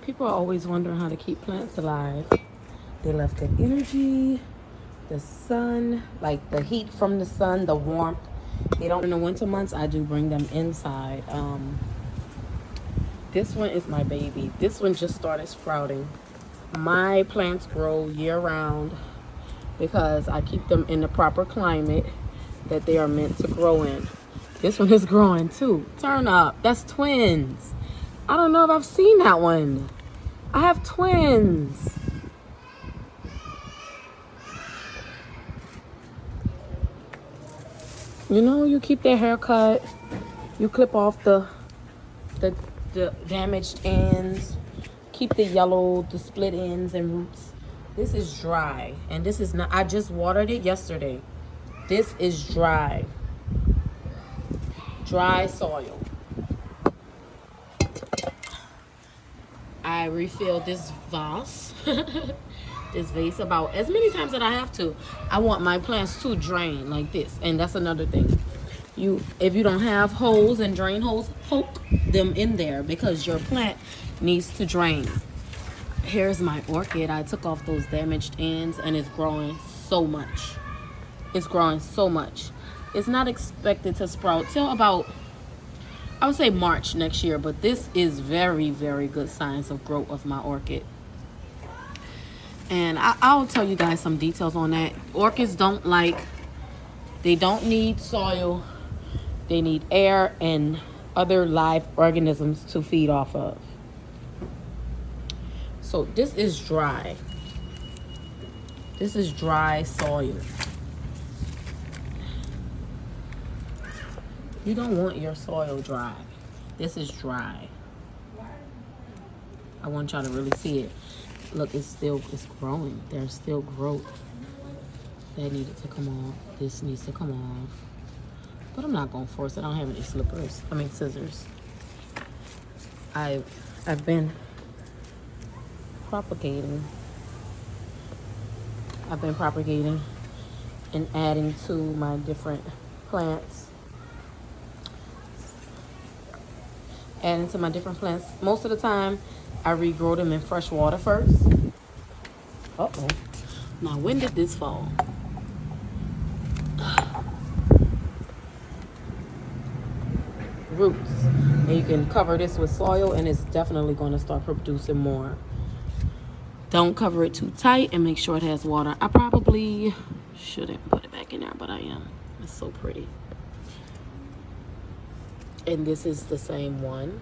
People are always wondering how to keep plants alive. They love good energy, the sun, like the heat from the sun, the warmth. They don't in the winter months. I do bring them inside. This one is my baby. This one just started sprouting. My plants grow year round because I keep them in the proper climate that they are meant to grow in. This one is growing too. Turn up. That's twins. I don't know if I've seen that one. I have twins. You know, you keep their hair cut. You clip off the damaged ends. Keep the yellow, the split ends and roots. This is dry, and this is not, I just watered it yesterday. This is dry. Dry soil. I refill this vase, this vase about as many times that I have to. I want my plants to drain like this, and that's another thing. If you don't have holes and drain holes, poke them in there because your plant needs to drain. Here's my orchid. I took off those damaged ends, and it's growing so much. It's growing so much. It's not expected to sprout till about, I would say, March next year, but this is very, very good signs of growth of my orchid. And I'll tell you guys some details on that. Orchids they don't need soil. They need air and other live organisms to feed off of. So this is dry. This is dry soil. You don't want your soil dry. This is dry. I want y'all to really see it. Look, it's growing. There's still growth. That needed to come off. This needs to come off. But I'm not gonna force it. I don't have any scissors. I've been propagating. I've been propagating and adding to my different plants. Most of the time, I regrow them in fresh water first. Uh-oh. Now, when did this fall? Roots. And you can cover this with soil, and it's definitely going to start producing more. Don't cover it too tight, and make sure it has water. I probably shouldn't put it back in there, but I am. It's so pretty. And this is the same one.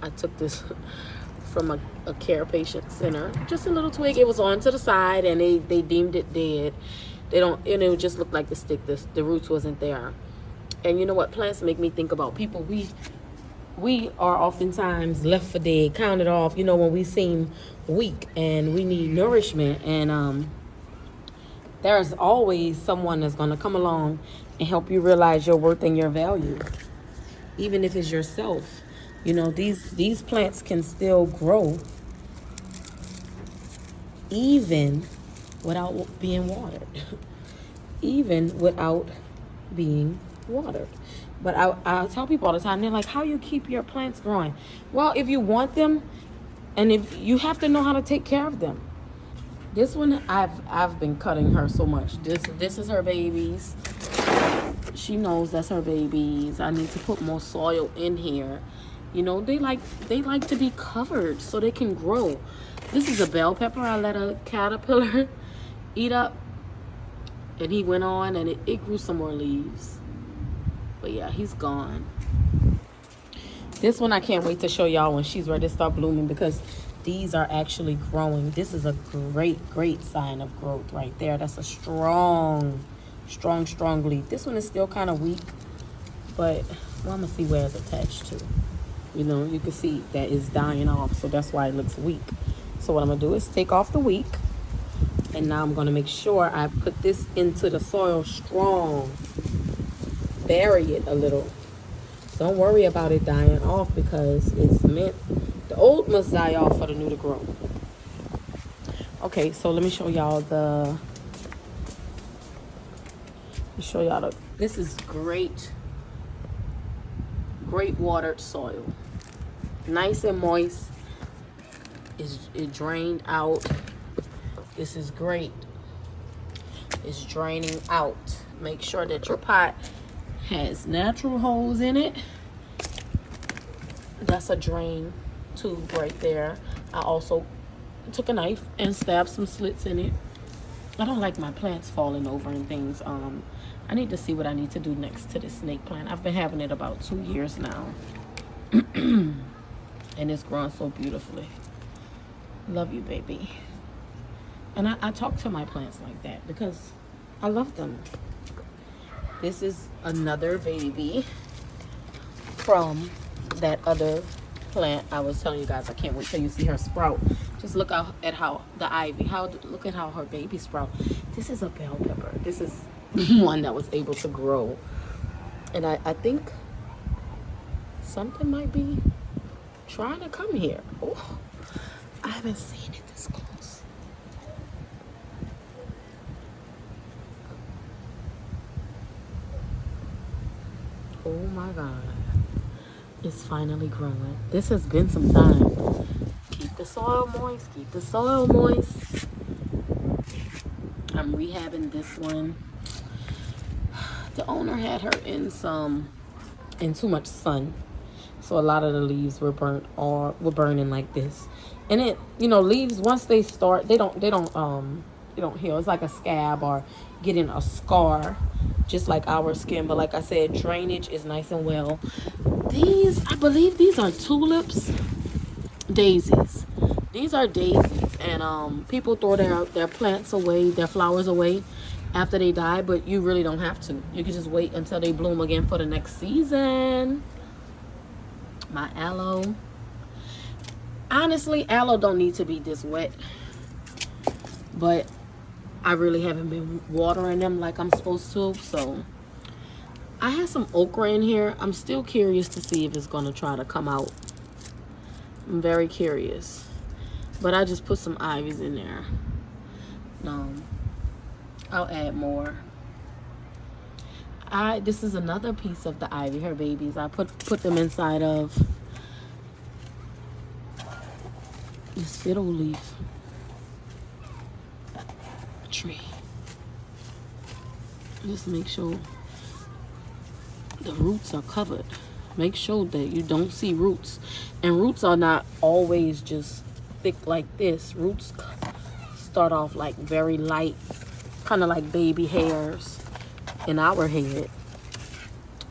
I took this from a care patient center. Just a little twig. It was on to the side, and they deemed it dead. And it would just look like the stick. The roots wasn't there. And you know what? Plants make me think about people. We are oftentimes left for dead, counted off, you know, when we seem weak and we need nourishment. And there's always someone that's going to come along and help you realize your worth and your value. Even if it's yourself. You know, these plants can still grow even without being watered. Even without being watered. But I tell people all the time, they're like, how you keep your plants growing? Well, if you want them, and if you have to know how to take care of them. This one, I've been cutting her so much. This is her babies. She knows that's her babies. I need to put more soil in here. You know, they like to be covered so they can grow. This is a bell pepper I let a caterpillar eat up. And he went on, and it grew some more leaves. But yeah, he's gone. This one I can't wait to show y'all when she's ready to start blooming, because these are actually growing. This is a great sign of growth right there. That's a strong leaf. This one is still kind of weak, but well, I'm gonna see where it's attached to. You know, you can see that it's dying off, so that's why it looks weak. So what I'm gonna do is take off the weak, and now I'm gonna make sure I put this into the soil strong. Bury it a little. Don't worry about it dying off, because it's meant, the old must die off for the new to grow. Okay, so let me show y'all this is great watered soil. Nice and moist. it drained out. This is great. It's draining out. Make sure that your pot has natural holes in it. That's a drain tube right there. I also took a knife and stabbed some slits in it. I don't like my plants falling over and things. I need to see what I need to do next to this snake plant. I've been having it about 2 years now. And it's growing so beautifully. Love you, baby. And I talk to my plants like that because I love them. This is another baby from that other plant I was telling you guys. I can't wait till you see her sprout. Just look out at how the ivy, look at how her baby sprout. This is a bell pepper. This is one that was able to grow. And I think something might be trying to come here. Oh, I haven't seen it this close. Oh my God. It's finally growing. This has been some time. Keep the soil moist. Keep the soil moist. I'm rehabbing this one. The owner had her in too much sun. So a lot of the leaves were burnt or were burning like this. And it, leaves once they start, they don't heal. It's like a scab or getting a scar, just like our skin. But like I said, drainage is nice and well. I believe these are tulips, daisies. These are daisies, and people throw their plants away, their flowers away after they die, but you really don't have to. You can just wait until they bloom again for the next season. My aloe. Honestly, aloe don't need to be this wet, but I really haven't been watering them like I'm supposed to, so I have some okra in here. I'm still curious to see if it's gonna try to come out. I'm very curious, but I just put some ivies in there. I'll add more. This is another piece of the ivy, her babies. I put them inside of this fiddle leaf tree. Just make sure the roots are covered. Make sure that you don't see roots. And roots are not always just thick like this. Roots start off like very light, kind of like baby hairs in our head.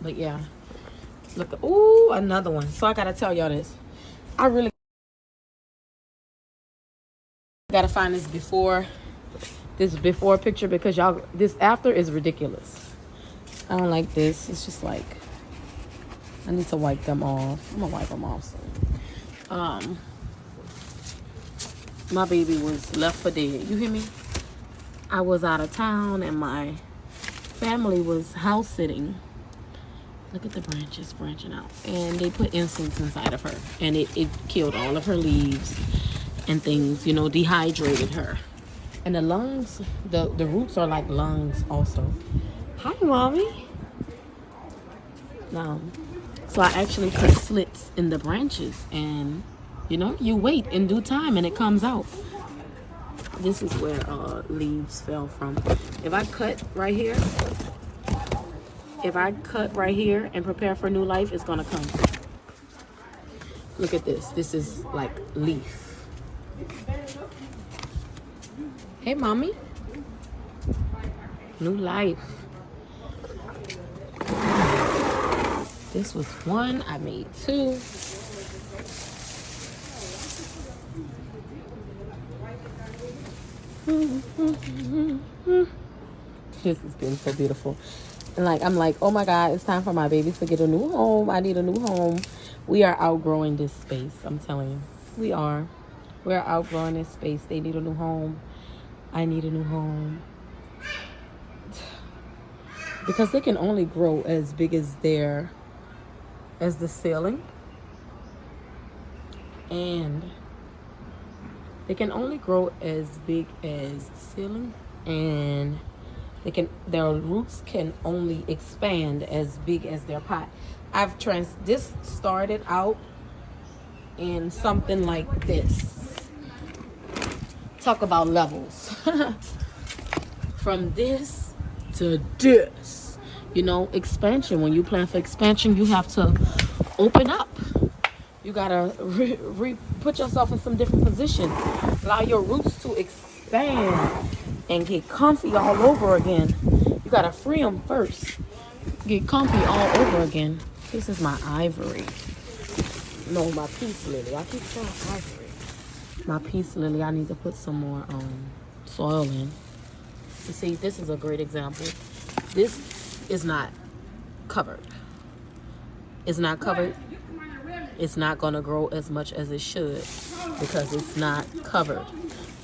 But yeah, look. Ooh, another one. So I gotta tell y'all this. I really gotta find this before picture, because y'all, this after is ridiculous. I don't like this. It's just like, I need to wipe them off. I'm gonna wipe them off soon. My baby was left for dead. You hear me? I was out of town and my family was house sitting. Look at the branches branching out. And they put incense inside of her. And it killed all of her leaves and things, dehydrated her. And the lungs, the roots are like lungs also. Hi, Mommy. So I actually put slits in the branches, and you wait in due time and it comes out. This is where leaves fell from. If I cut right here and prepare for new life, it's gonna come. Look at this. This is like leaf. Hey, Mommy. New life. This was one. I made two. This has been so beautiful. And I'm like, oh my God, it's time for my babies to get a new home. I need a new home. We are outgrowing this space. I'm telling you, we are. We're outgrowing this space. They need a new home. I need a new home. Because they can only grow as big as the ceiling, and they can only grow as big as the ceiling, and their roots can only expand as big as their pot. This started out in something like this. talk about levels. From this to this. You know, expansion. When you plan for expansion, you have to open up. You gotta put yourself in some different position. Allow your roots to expand and get comfy all over again. You gotta free them first. Get comfy all over again. This is my ivory. No, my peace lily. I keep saying ivory. My peace lily. I need to put some more soil in. You see, this is a great example. This is not covered. It's not covered. It's not going to grow as much as it should because it's not covered.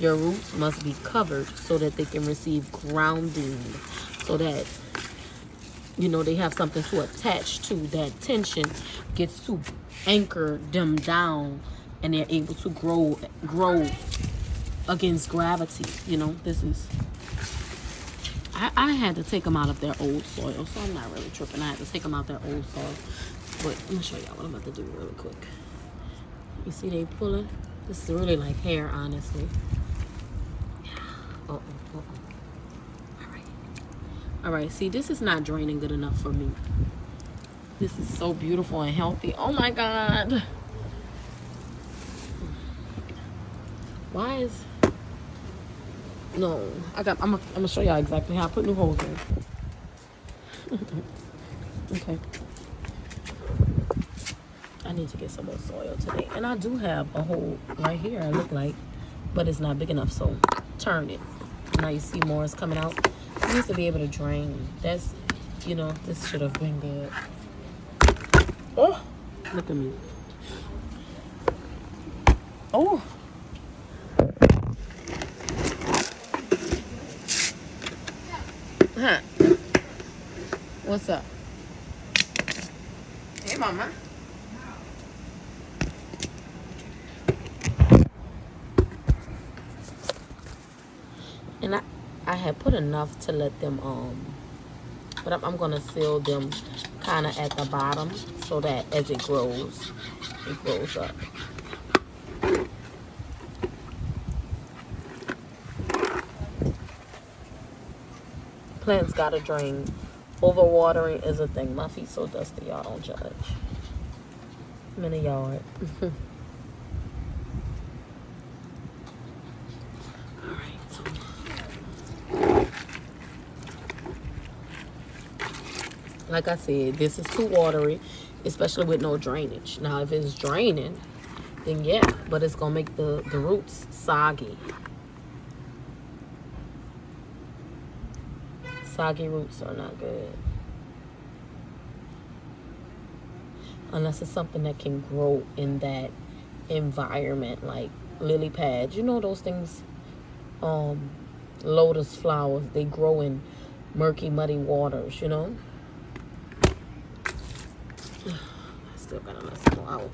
Your roots must be covered so that they can receive grounding, so that, you know, they have something to attach to. That tension gets to anchor them down and they're able to grow against gravity. You know, this is... I had to take them out of their old soil, so I'm not really tripping. I had to take them out their old soil. But I'm going to show y'all what I'm about to do really quick. You see they pulling? This is really like hair, honestly. All right. All right, see, this is not draining good enough for me. This is so beautiful and healthy. Oh, my God. Why is... No, I'm gonna show y'all exactly how I put new holes in. Okay. I need to get some more soil today. And I do have a hole right here, I look like, but it's not big enough, so turn it. Now you see more is coming out. It needs to be able to drain. That's, you know, this should have been good. Oh, look at me. Oh. Huh. What's up? Hey, mama. And I had put enough to let them but I'm gonna seal them kind of at the bottom so that as it grows up. Plants gotta drain. Overwatering is a thing. My feet so dusty, y'all don't judge. I'm in the yard. Like I said, this is too watery, especially with no drainage. Now, if it's draining, then yeah, but it's gonna make the roots soggy. Soggy roots are not good. Unless it's something that can grow in that environment, like lily pads. You know those things, lotus flowers, they grow in murky, muddy waters, you know? I still gotta let some more out.